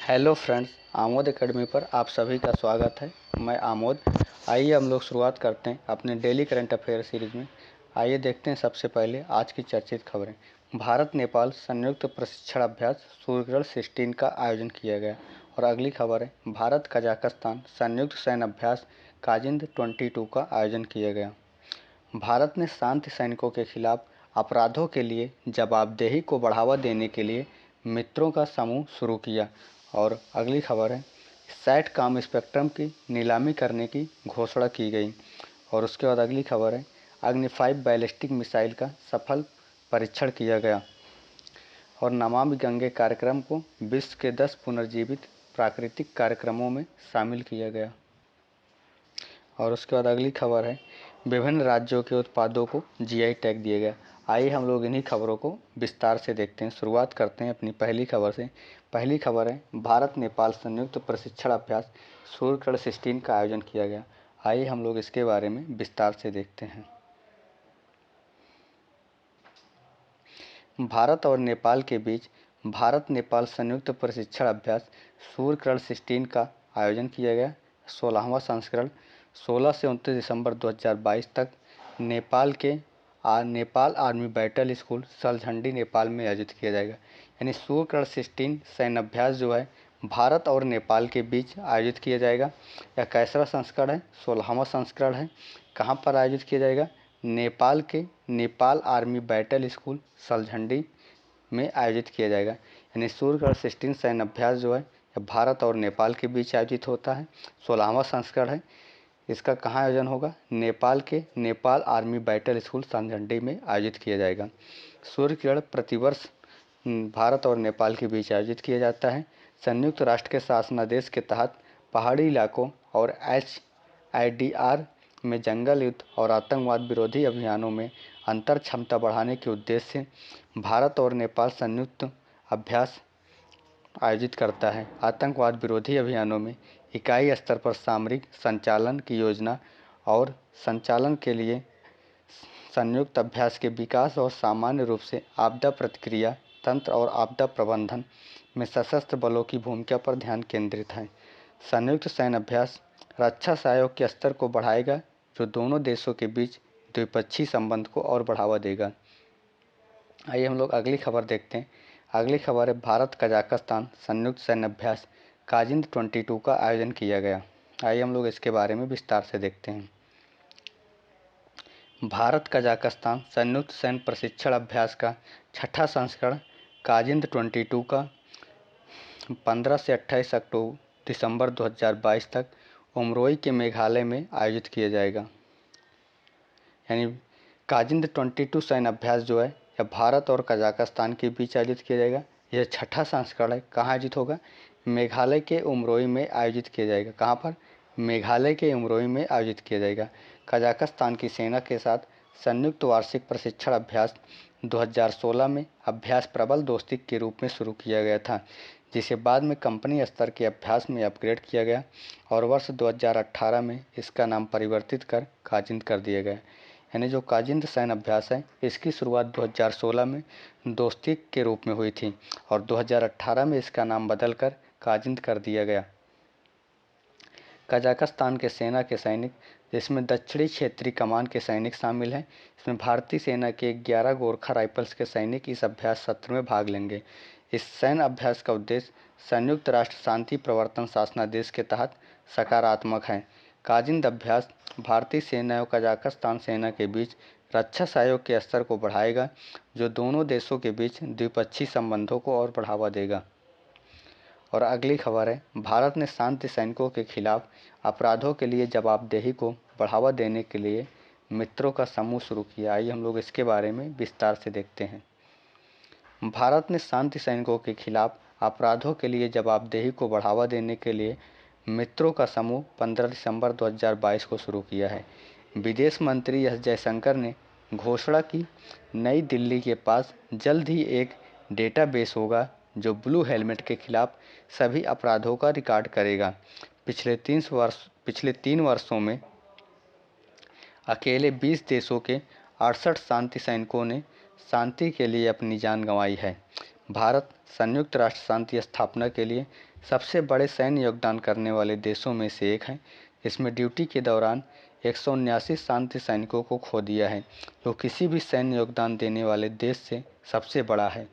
Hello friends, Amod academy पर आप सभी का स्वागत है। मैं आमोद। आइए हम लोग शुरुआत करते हैं अपने डेली करंट अफेयर सीरीज़ में। आइए देखते हैं सबसे पहले आज की चर्चित खबरें। भारत नेपाल संयुक्त प्रशिक्षण अभ्यास सूर्यग्रहण 16 का आयोजन किया गया। और अगली खबर है, भारत कजाकिस्तान संयुक्त सैन्य अभ्यास काजिंद 22 का आयोजन किया गया। भारत ने शांति सैनिकों के खिलाफ अपराधों के लिए जवाबदेही को बढ़ावा देने के लिए मित्रों का समूह शुरू किया। और अगली खबर है, सैटकॉम स्पेक्ट्रम की नीलामी करने की घोषणा की गई। और उसके बाद अगली खबर है, अग्नि 5 बैलिस्टिक मिसाइल का सफल परीक्षण किया गया। और नमामि गंगे कार्यक्रम को विश्व के 10 पुनर्जीवित प्राकृतिक कार्यक्रमों में शामिल किया गया। और उसके बाद अगली खबर है, विभिन्न राज्यों के उत्पादों को जीआई टैग दिया गया। आइए हम लोग इन्हीं खबरों को विस्तार से देखते हैं। शुरुआत करते हैं अपनी पहली खबर से। पहली खबर है, भारत नेपाल संयुक्त प्रशिक्षण अभ्यास सूर्यग्रहण 16 का आयोजन किया गया। आइए हम लोग इसके बारे में विस्तार से देखते हैं। भारत और नेपाल के बीच भारत नेपाल संयुक्त प्रशिक्षण अभ्यास सूर्यग्रहण 16 का आयोजन किया गया। 16वां संस्करण 16 से 29 दिसंबर 2022 तक Nepal army battle school Saljhandi Nepal में आयोजित किया जाएगा। यानी सूर्यग्रहण 16 सैन्य अभ्यास जो है भारत और नेपाल के बीच आयोजित किया जाएगा। यह कैसा संस्करण है? 16वां संस्करण है। कहाँ पर आयोजित किया जाएगा? नेपाल के नेपाल आर्मी बैटल स्कूल सलझंडी में आयोजित किया जाएगा। यानी सूर्यग्रहण 16 सैन्य अभ्यास जो है भारत और नेपाल के बीच आयोजित होता है। 16वां संस्करण है। इसका कहाँ आयोजन होगा? नेपाल के नेपाल आर्मी बैटल स्कूल सलझंडी में आयोजित किया जाएगा। सूर्यग्रहण प्रतिवर्ष भारत और नेपाल के बीच आयोजित किया जाता है। संयुक्त राष्ट्र के शासनादेश के तहत पहाड़ी इलाकों और HIDR में जंगल युद्ध और आतंकवाद विरोधी अभियानों में अंतर क्षमता बढ़ाने के उद्देश्य से भारत और नेपाल संयुक्त अभ्यास आयोजित करता है। आतंकवाद विरोधी अभियानों में इकाई स्तर पर सामरिक संचालन की योजना और संचालन के लिए संयुक्त अभ्यास के विकास और सामान्य रूप से आपदा प्रतिक्रिया तंत्र और आपदा प्रबंधन में सशस्त्र बलों की भूमिका पर ध्यान केंद्रित है। संयुक्त सैन्य अभ्यास रक्षा सहयोग के स्तर को बढ़ाएगा, जो दोनों देशों के बीच द्विपक्षीय संबंध को और बढ़ावा देगा। आइए हम लोग अगली खबर देखते हैं। अगली खबर है, भारत कजाकिस्तान संयुक्त सैन्य अभ्यास काजिंद 22 का आयोजन किया गया। आइए हम लोग इसके बारे में विस्तार से देखते हैं। भारत कजाकिस्तान संयुक्त सैन्य प्रशिक्षण अभ्यास का छठा संस्करण काजिंद 22 का 15 से 28 दिसंबर 2022 तक उमरोई के मेघालय में आयोजित किया जाएगा। यानी काजिंद 22 सैन्य अभ्यास जो है यह भारत और कजाकिस्तान के बीच आयोजित किया जाएगा। यह छठा संस्करण है। कहाँ आयोजित होगा? मेघालय के उमरोई में आयोजित किया जाएगा। कहाँ पर? मेघालय के उमरोई में आयोजित किया जाएगा। कजाकिस्तान की सेना के साथ संयुक्त वार्षिक प्रशिक्षण अभ्यास 2016 में अभ्यास प्रबल दोस्ती के रूप में शुरू किया गया था, जिसे बाद में कंपनी स्तर के अभ्यास में अपग्रेड किया गया और वर्ष 2018 में इसका नाम परिवर्तित कर काजिंद कर दिया गया। यानी जो काजिंद सैन्य अभ्यास है इसकी शुरुआत 2016 में दोस्ती के रूप में हुई थी और 2018 में इसका नाम बदलकर काजिंद कर दिया गया। कजाकिस्तान के सेना के सैनिक, जिसमें दक्षिणी क्षेत्रीय कमान के सैनिक शामिल हैं, इसमें भारतीय सेना के 11 गोरखा राइफल्स के सैनिक इस अभ्यास सत्र में भाग लेंगे। इस सैन्य अभ्यास का उद्देश्य संयुक्त राष्ट्र शांति प्रवर्तन शासनादेश के तहत सकारात्मक है। काजिंद अभ्यास भारतीय सेना और कजाकिस्तान सेना के बीच रक्षा सहयोग के स्तर को बढ़ाएगा, जो दोनों देशों के बीच द्विपक्षीय संबंधों को और बढ़ावा देगा। और अगली खबर है, भारत ने शांति सैनिकों के खिलाफ अपराधों के लिए जवाबदेही को बढ़ावा देने के लिए मित्रों का समूह शुरू किया। आइए हम लोग इसके बारे में विस्तार से देखते हैं। भारत ने शांति सैनिकों के खिलाफ अपराधों के लिए जवाबदेही को बढ़ावा देने के लिए मित्रों का समूह 15 दिसंबर 2022 को शुरू किया है। विदेश मंत्री एस जयशंकर ने घोषणा की, नई दिल्ली के पास जल्द ही एक डेटाबेस होगा जो ब्लू हेलमेट के खिलाफ सभी अपराधों का रिकॉर्ड करेगा। पिछले 3 वर्षों में अकेले 20 देशों के 68 शांति सैनिकों ने शांति के लिए अपनी जान गंवाई है। भारत संयुक्त राष्ट्र शांति स्थापना के लिए सबसे बड़े सैन्य योगदान करने वाले देशों में से एक है। इसमें ड्यूटी के दौरान 179 शांति सैनिकों को खो दिया है, जो किसी भी सैन्य योगदान देने वाले देश से सबसे बड़ा है।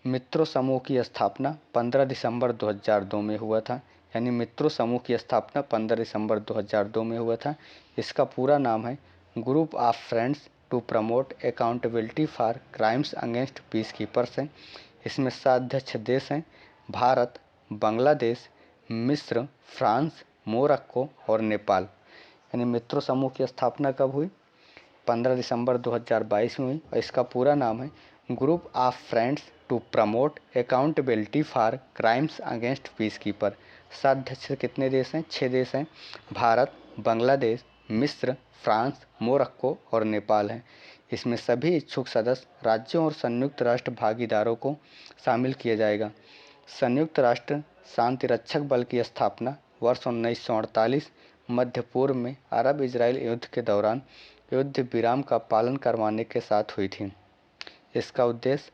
मित्रों समूह की स्थापना 15 दिसंबर 2002 में हुआ था। यानी मित्रों समूह की स्थापना 15 दिसंबर 2002 में हुआ था। इसका पूरा नाम है group of friends to promote accountability for crimes against peacekeepers हैं। इसमें 7 अध्यक्ष देश हैं: भारत, बांग्लादेश, मिस्र, फ्रांस, मोरक्को और नेपाल। यानी मित्रों समूह की स्थापना कब हुई? 15 दिसंबर 2022 में हुई और इसका पूरा नाम है group of friends to promote accountability for crimes against peacekeeper. 7 अध्यक्ष कितने देश हैं? 6 देश हैं: भारत, बांग्लादेश, मिस्र, फ्रांस, मोरक्को और नेपाल हैं। इसमें सभी इच्छुक सदस्य राज्यों और संयुक्त राष्ट्र भागीदारों को शामिल किया जाएगा। संयुक्त राष्ट्र शांति रक्षक बल की स्थापना वर्ष 1948 मध्य पूर्व में अरब इजराइल युद्ध के दौरान युद्ध विराम का पालन करवाने के साथ हुई थी। इसका उद्देश्य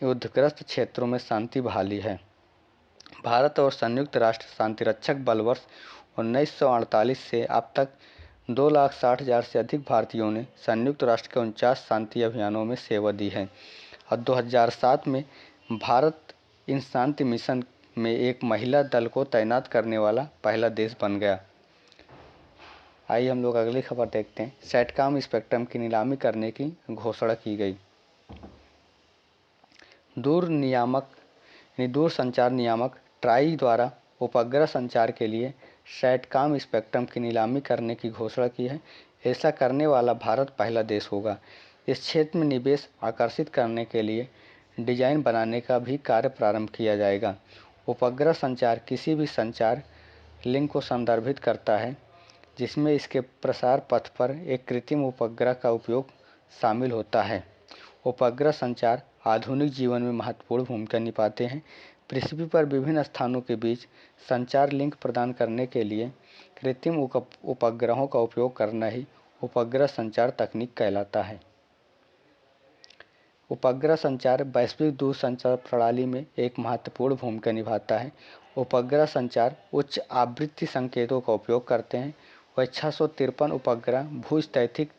युद्धग्रस्त क्षेत्रों में शांति बहाली है। भारत और संयुक्त राष्ट्र शांति रक्षक बल वर्ष 1948 से अब तक 2,60,000 से अधिक भारतीयों ने संयुक्त राष्ट्र के 49 शांति अभियानों में सेवा दी है और 2007 में भारत इन शांति मिशन में एक महिला दल को तैनात करने वाला पहला देश बन गया। आइए हम लोग अगली खबर देखते हैं। सैटकॉम स्पेक्ट्रम की नीलामी करने की घोषणा की गई। दूर संचार नियामक ट्राई द्वारा उपग्रह संचार के लिए सैटकॉम स्पेक्ट्रम की नीलामी करने की घोषणा की है। ऐसा करने वाला भारत पहला देश होगा। इस क्षेत्र में निवेश आकर्षित करने के लिए डिजाइन बनाने का भी कार्य प्रारंभ किया जाएगा। उपग्रह संचार किसी भी संचार लिंक को संदर्भित करता है जिसमें इसके प्रसार पथ पर एक कृत्रिम उपग्रह का उपयोग शामिल होता है। उपग्रह संचार आधुनिक जीवन में महत्वपूर्ण भूमिका निभाते हैं। पृथ्वी पर विभिन्न स्थानों के बीच संचार लिंक प्रदान करने के लिए कृत्रिम उपग्रहों का उपयोग करना ही उपग्रह संचार तकनीक कहलाता है। उपग्रह संचार वैश्विक दूरसंचार प्रणाली में एक महत्वपूर्ण भूमिका निभाता है। उपग्रह संचार उच्च आवृत्ति संकेतों का उपयोग करते हैं। वह 653 उपग्रह भूस्थैतिक,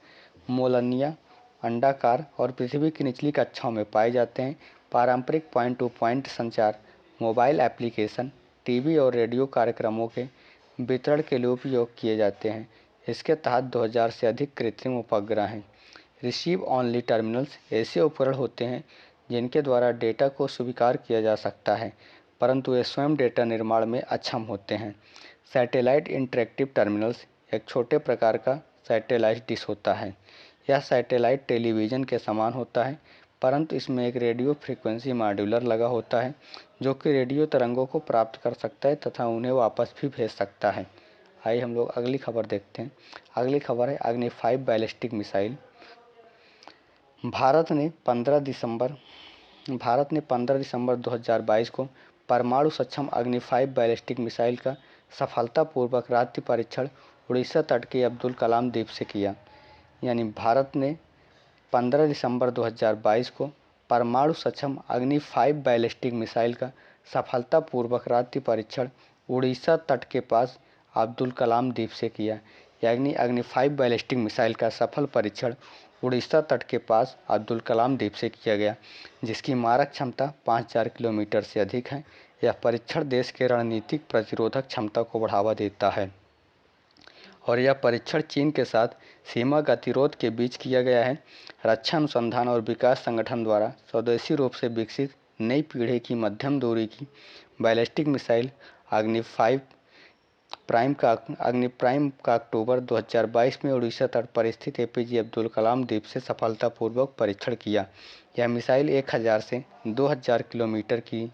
मोलनिया, अंडाकार और पृथ्वी की निचली कक्षाओं में पाए जाते हैं। पारंपरिक पॉइंट टू पॉइंट संचार मोबाइल एप्लीकेशन, टीवी और रेडियो कार्यक्रमों के वितरण के लिए उपयोग किए जाते हैं। इसके तहत 2000 से अधिक कृत्रिम उपग्रह हैं। रिसीव ऑनली टर्मिनल्स ऐसे उपकरण होते हैं जिनके द्वारा डेटा को स्वीकार किया जा सकता है, परंतु वे स्वयं डेटा निर्माण में अक्षम होते हैं। सैटेलाइट इंटरैक्टिव टर्मिनल्स एक छोटे प्रकार का सैटेलाइट डिश होता है। यह सैटेलाइट टेलीविज़न के समान होता है, परंतु इसमें एक रेडियो फ्रीक्वेंसी मॉड्यूलर लगा होता है जो कि रेडियो तरंगों को प्राप्त कर सकता है तथा उन्हें वापस भी भेज सकता है। आइए हम लोग अगली खबर देखते हैं। अगली खबर है अग्नि 5 बैलिस्टिक मिसाइल। भारत ने 15 दिसंबर 2022 को परमाणु सक्षम अग्नि 5 बैलिस्टिक मिसाइल का सफलतापूर्वक रात्रि परीक्षण उड़ीसा तट के अब्दुल कलाम द्वीप से किया। यानी भारत ने 15 दिसंबर 2022 को परमाणु सक्षम अग्नि 5 बैलिस्टिक मिसाइल का सफलतापूर्वक रात्रि परीक्षण उड़ीसा तट के पास अब्दुल कलाम द्वीप से किया। यानी अग्नि 5 बैलिस्टिक मिसाइल का सफल परीक्षण उड़ीसा तट के पास अब्दुल कलाम द्वीप से किया गया, जिसकी मारक क्षमता 5000 किलोमीटर से अधिक है। यह परीक्षण देश के रणनीतिक प्रतिरोधक क्षमता को बढ़ावा देता है और यह परीक्षण चीन के साथ सीमा गतिरोध के बीच किया गया है। रक्षा अनुसंधान और विकास संगठन द्वारा स्वदेशी रूप से विकसित नई पीढ़ी की मध्यम दूरी की बैलिस्टिक मिसाइल अग्नि प्राइम का अक्टूबर 2022 में उड़ीसा तट पर स्थित एपीजे अब्दुल कलाम द्वीप से सफलतापूर्वक परीक्षण किया। यह मिसाइल 1000 से 2000 किलोमीटर की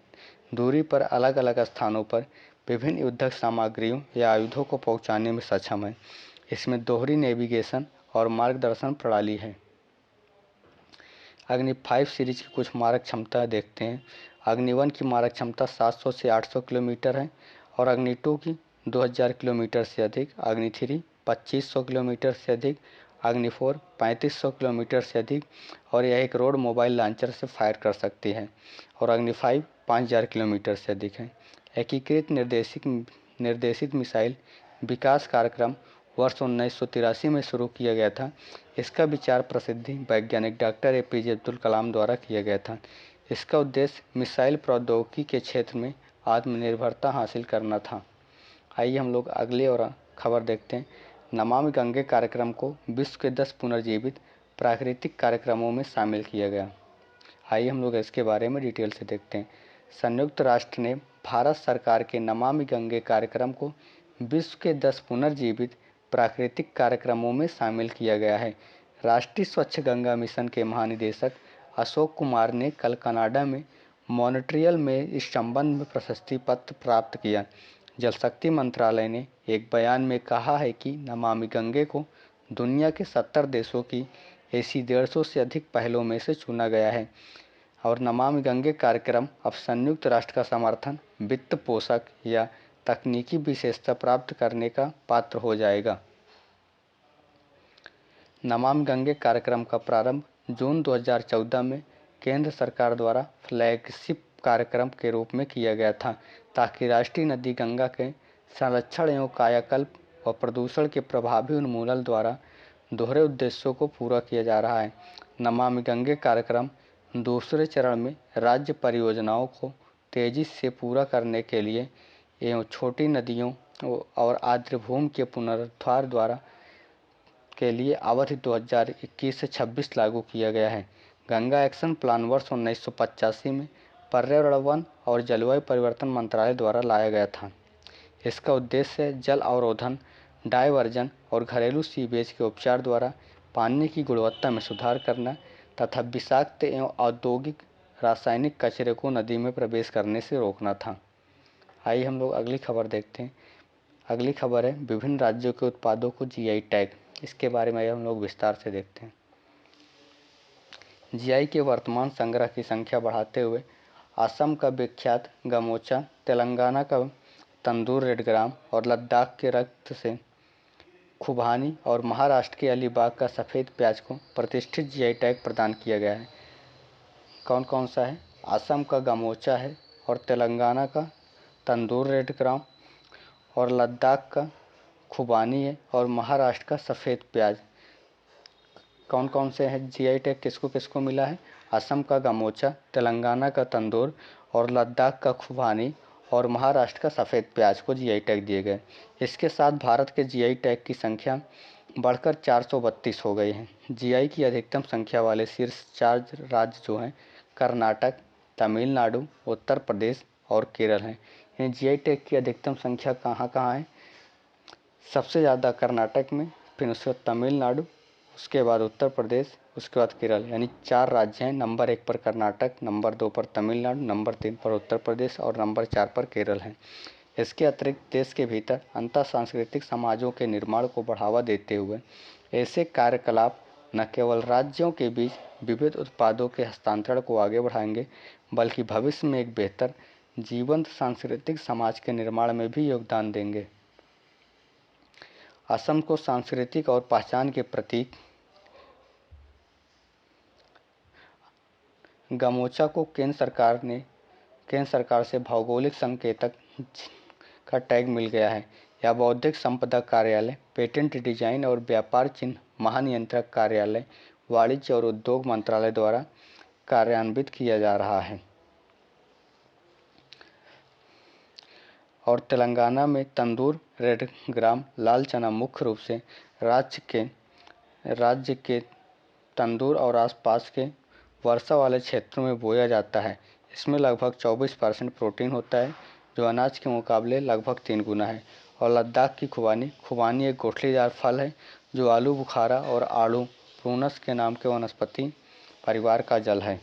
दूरी पर अलग अलग स्थानों पर विभिन्न युद्धक सामग्रियों या आयुधों को पहुंचाने में सक्षम है। इसमें दोहरी नेविगेशन और मार्गदर्शन प्रणाली है। अग्नि 5 सीरीज की कुछ मारक क्षमता देखते हैं। अग्नि 1 की मारक क्षमता 700 से 800 किलोमीटर है और अग्नि 2 की 2000 किलोमीटर से अधिक, अग्नि 3 2500 किलोमीटर से अधिक, अग्नि 4 3500 किलोमीटर से अधिक और यह एक रोड मोबाइल लॉन्चर से फायर कर सकती है और अग्नि 5 5000 किलोमीटर से अधिक है। एकीकृत निर्देशित मिसाइल विकास कार्यक्रम वर्ष 1983 में शुरू किया गया था। इसका विचार प्रसिद्धि वैज्ञानिक डॉक्टर APJ अब्दुल कलाम द्वारा किया गया था। इसका उद्देश्य मिसाइल प्रौद्योगिकी के क्षेत्र में आत्मनिर्भरता हासिल करना था। आइए हम लोग अगली और खबर देखते हैं। नमामि गंगे कार्यक्रम को विश्व के 10 पुनर्जीवित प्राकृतिक कार्यक्रमों में शामिल किया गया। आइए हम लोग इसके बारे में डिटेल से देखते हैं। संयुक्त राष्ट्र ने भारत सरकार के नमामि गंगे कार्यक्रम को विश्व के 10 पुनर्जीवित प्राकृतिक कार्यक्रमों में शामिल किया गया है। राष्ट्रीय स्वच्छ गंगा मिशन के महानिदेशक अशोक कुमार ने कल कनाडा में मॉन्ट्रियल में इस संबंध में प्रशस्ति पत्र प्राप्त किया। जल शक्ति मंत्रालय ने एक बयान में कहा है कि नमामि गंगे को दुनिया के 70 देशों की ऐसी 150 से अधिक पहलों में से चुना गया है और नमामि गंगे कार्यक्रम अब संयुक्त राष्ट्र का समर्थन, वित्त पोषक या तकनीकी विशेषता प्राप्त करने का पात्र हो जाएगा। नमामि गंगे कार्यक्रम का प्रारंभ जून 2014 में केंद्र सरकार द्वारा फ्लैगशिप कार्यक्रम के रूप में किया गया था ताकि राष्ट्रीय नदी गंगा के संरक्षण एवं कायाकल्प और प्रदूषण के प्रभावी उन्मूलन द्वारा दोहरे उद्देश्यों को पूरा किया जा रहा है। नमामि गंगे कार्यक्रम दूसरे चरण में राज्य परियोजनाओं को तेजी से पूरा करने के लिए एवं छोटी नदियों और आर्द्रभूमि के पुनरुद्धार द्वारा के लिए अवधि 2021 से 26 लागू किया गया है। गंगा एक्शन प्लान वर्ष 1985 में पर्यावरण, वन और जलवायु परिवर्तन मंत्रालय द्वारा लाया गया था। इसका उद्देश्य जल अवरोधन, डायवर्जन और घरेलू सीवेज के उपचार द्वारा पानी की गुणवत्ता में सुधार करना तथा विषाक्त एवं औद्योगिक रासायनिक कचरे को नदी में प्रवेश करने से रोकना था। आइए हम लोग अगली खबर देखते हैं। अगली खबर है विभिन्न राज्यों के उत्पादों को GI टैग। इसके बारे में हम लोग विस्तार से देखते हैं। GI के वर्तमान संग्रह की संख्या बढ़ाते हुए असम का विख्यात गमोचा, तेलंगाना का तंदूर रेड ग्राम और लद्दाख के रक्त से खुबानी और महाराष्ट्र के अलीबाग का सफ़ेद प्याज को प्रतिष्ठित GI टैग प्रदान किया गया है। कौन कौन सा है? असम का गमोचा है और तेलंगाना का तंदूर रेड ग्राम और लद्दाख का खुबानी है और महाराष्ट्र का सफ़ेद प्याज। कौन कौन से हैं GI टैग? किसको किसको मिला है? असम का गमोचा, तेलंगाना का तंदूर और लद्दाख का खुबानी और महाराष्ट्र का सफ़ेद प्याज को GI टैग दिए गए। इसके साथ भारत के GI टैग की संख्या बढ़कर 432 हो गई है। GI की अधिकतम संख्या वाले शीर्ष 4 राज्य जो हैं कर्नाटक, तमिलनाडु, उत्तर प्रदेश और केरल हैं। इन GI टैग की अधिकतम संख्या कहाँ कहाँ है? सबसे ज़्यादा कर्नाटक में, फिर उसके बाद तमिलनाडु, उसके बाद उत्तर प्रदेश, उसके बाद केरल, यानी 4 राज्य हैं। नंबर 1 पर कर्नाटक, नंबर 2 पर तमिलनाडु, नंबर 3 पर उत्तर प्रदेश और नंबर 4 पर केरल है। इसके अतिरिक्त देश के भीतर अंतर सांस्कृतिक समाजों के निर्माण को बढ़ावा देते हुए ऐसे कार्यकलाप न केवल राज्यों के बीच विविध उत्पादों के हस्तांतरण को आगे बढ़ाएंगे बल्कि भविष्य में एक बेहतर जीवंत सांस्कृतिक समाज के निर्माण में भी योगदान देंगे। असम को सांस्कृतिक और पहचान के प्रतीक गमोचा को केंद्र सरकार से भौगोलिक संकेतक का टैग मिल गया है। यह बौद्धिक संपदा कार्यालय, पेटेंट, डिजाइन और व्यापार चिन्ह महानियंत्रक कार्यालय, वाणिज्य और उद्योग मंत्रालय द्वारा कार्यान्वित किया जा रहा है। और तेलंगाना में तंदूर रेड ग्राम लाल चना मुख्य रूप से राज्य के तंदूर और आसपास के वर्षा वाले क्षेत्रों में बोया जाता है। इसमें लगभग 24% प्रोटीन होता है जो अनाज के मुकाबले लगभग 3 गुना है। और लद्दाख की खुबानी एक गुठलीदार फल है जो आलू बुखारा और आड़ू प्रूनस के नाम के वनस्पति परिवार का जल है।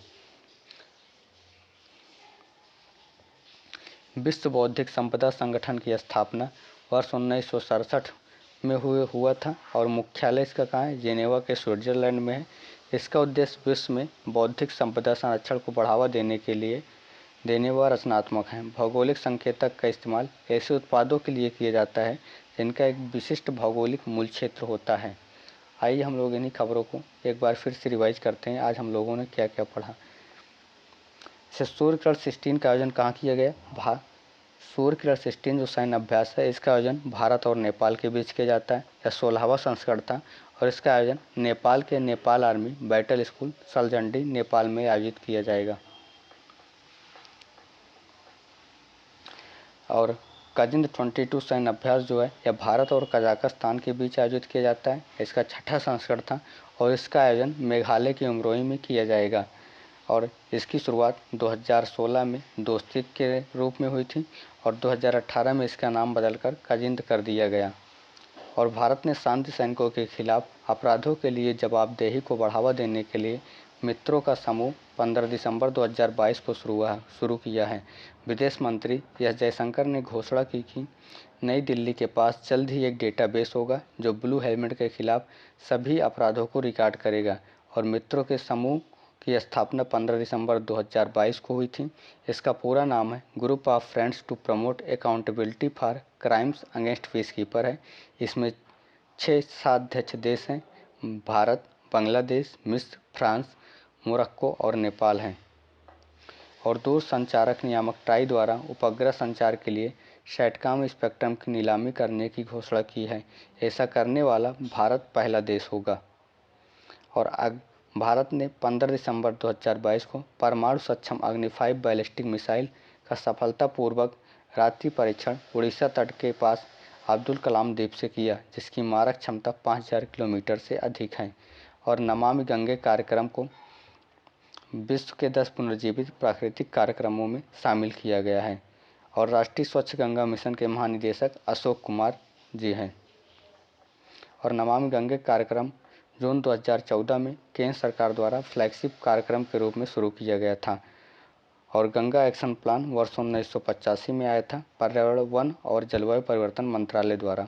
विश्व बौद्धिक संपदा संगठन की स्थापना वर्ष 1967 में हुआ था और मुख्यालय इसका कहाँ है? जेनेवा के स्विट्जरलैंड में है। इसका उद्देश्य विश्व में बौद्धिक संपदा संरक्षण को बढ़ावा देने व रचनात्मक है। भौगोलिक संकेतक का इस्तेमाल ऐसे उत्पादों के लिए किया जाता है जिनका एक विशिष्ट भौगोलिक मूल क्षेत्र होता है। आइए हम लोग इन्हीं खबरों को एक बार फिर से रिवाइज करते हैं। आज हम लोगों ने क्या क्या पढ़ा। सूर्य किरण 16 का आयोजन कहाँ किया गया? सूर्य किरण 16 जो सैन्य अभ्यास है, इसका आयोजन भारत और नेपाल के बीच किया जाता है। यह 16वां संस्करण था और इसका आयोजन नेपाल के Nepal army battle school Saljhandi Nepal में आयोजित किया जाएगा। और काजिंद 22 सैन्य अभ्यास जो है यह भारत और कजाकिस्तान के बीच आयोजित किया जाता है। इसका 6ठा संस्करण था और इसका आयोजन मेघालय के उमरोई में किया जाएगा। और इसकी शुरुआत 2016 में दोस्ती के रूप में हुई थी और 2018 में इसका नाम बदलकर काजिंद कर दिया गया। और भारत ने शांति सैनिकों के खिलाफ अपराधों के लिए जवाबदेही को बढ़ावा देने के लिए मित्रों का समूह 15 दिसंबर 2022 को शुरू किया है। विदेश मंत्री एस जयशंकर ने घोषणा की कि नई दिल्ली के पास जल्द ही एक डेटाबेस होगा जो ब्लू हेलमेट के खिलाफ सभी अपराधों को रिकॉर्ड करेगा। और मित्रों के समूह की स्थापना 15 दिसंबर 2022 को हुई थी। इसका पूरा नाम है group of friends to promote accountability for crimes against peacekeeper है। इसमें 6 अध्यक्ष देश हैं, भारत, बांग्लादेश, मिस्र, फ्रांस, मोरक्को और नेपाल हैं। और दूर संचारक नियामक ट्राई द्वारा उपग्रह संचार के लिए सैटकॉम स्पेक्ट्रम की नीलामी करने की घोषणा की है। ऐसा करने वाला भारत पहला देश होगा। और भारत ने 15 दिसंबर 2022 को परमाणु सक्षम अग्नि 5 बैलिस्टिक मिसाइल का सफलतापूर्वक रात्रि परीक्षण उड़ीसा तट के पास अब्दुल कलाम द्वीप से किया, जिसकी मारक क्षमता 5000 किलोमीटर से अधिक है। और नमामि गंगे कार्यक्रम को विश्व के 10 पुनर्जीवित प्राकृतिक कार्यक्रमों में शामिल किया गया है। और राष्ट्रीय स्वच्छ गंगा मिशन के महानिदेशक अशोक कुमार जी हैं। और नमामि गंगे कार्यक्रम जून 2014 में केंद्र सरकार द्वारा फ्लैगशिप कार्यक्रम के रूप में शुरू किया गया था। और गंगा एक्शन प्लान वर्ष 1985 में आया था पर्यावरण, वन और जलवायु परिवर्तन मंत्रालय द्वारा।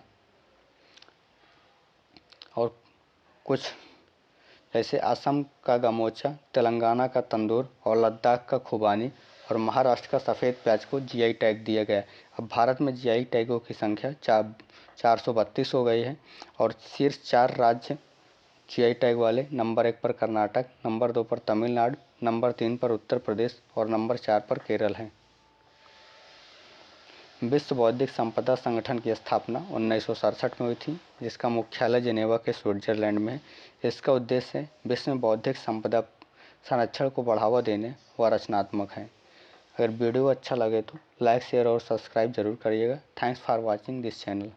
और कुछ जैसे असम का गमोचा, तेलंगाना का तंदूर और लद्दाख का खुबानी और महाराष्ट्र का सफ़ेद प्याज को जीआई टैग दिया गया। अब भारत में जीआई टैगों की संख्या 432 हो गई है। और शीर्ष 4 राज्य जीआई टैग वाले नंबर 1 पर कर्नाटक, नंबर 2 पर तमिलनाडु, नंबर 3 पर उत्तर प्रदेश और नंबर 4 पर केरल है। विश्व बौद्धिक संपदा संगठन की स्थापना 1967 में हुई थी, जिसका मुख्यालय जेनेवा के स्विट्जरलैंड में है। इसका उद्देश्य विश्व में बौद्धिक संपदा संरक्षण को बढ़ावा देने व रचनात्मक है। अगर वीडियो अच्छा लगे तो लाइक, शेयर और सब्सक्राइब जरूर करिएगा। Thanks for watching this channel.